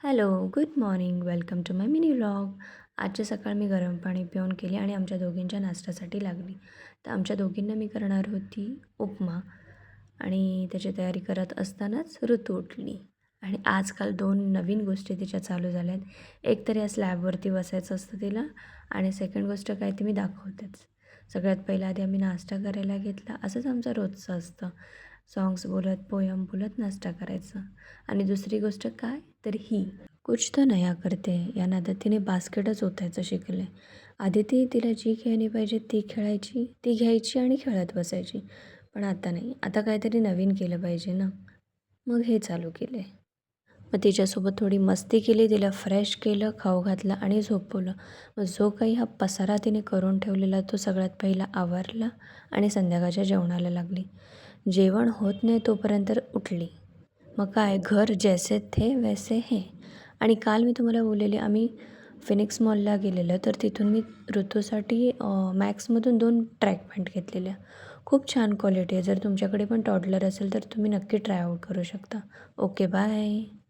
Hello, good morning. Welcome to my mini vlog. आजच्या सकाळ मी गरम पाणी पिऊन केले आणि आमच्या दोघींच्या नाश्त्यासाठी लागली. तर आमच्या दोघींना मी करणार होती उपमा आणि त्याची तयारी करत असतानाच ऋतू उठली आणि आजकाल 2 नवीन गोष्टी तिच्या चालू झाल्या आहेत. एक तर या स्लॅबवरती बसायचं असतं तिला आणि सेकंड गोष्ट काय ती मी दाखवतेच. सगळ्यात पहिला आधी आम्ही नाश्ता करायला घेतला. असंच आमचं रोजचं असतं. सॉन्ग्स बोलत, पोयम बोलत नाश्ता करायचं आणि दुसरी गोष्ट काय तर ही कुछ तो नया करते या नादात तिने बास्केटच ओतायचं शिकले. आधी ती तिला जी खेळणी पाहिजे ती खेळायची, ती घ्यायची आणि खेळत बसायची. पण आता नाही. आता काहीतरी नवीन केलं पाहिजे ना. मग हे चालू केलं आहे. मग तिच्यासोबत थोडी मस्ती केली, तिला फ्रेश केलं, खाऊ घातलं आणि झोपवलं. मग जो काही हा पसारा तिने करून ठेवलेला तो सगळ्यात पहिला आवरला आणि संध्याकाळच्या जेवणाला लागली. जेवण होत नाही तोपर्यंत उठली. मग काय घर जैसे थे वैसे हे. आणि काल मी तुम्हाला बोललेले आम्ही फिनिक्स मॉलला गेलेलं तर तिथून मी ऋतूसाठी मॅक्समधून 2 ट्रॅक पॅन्ट घेतलेल्या. खूप छान क्वालिटी आहे. जर तुमच्याकडे पण टॉडलर असेल तर तुम्ही नक्की ट्राय आऊट करू शकता. Okay bye.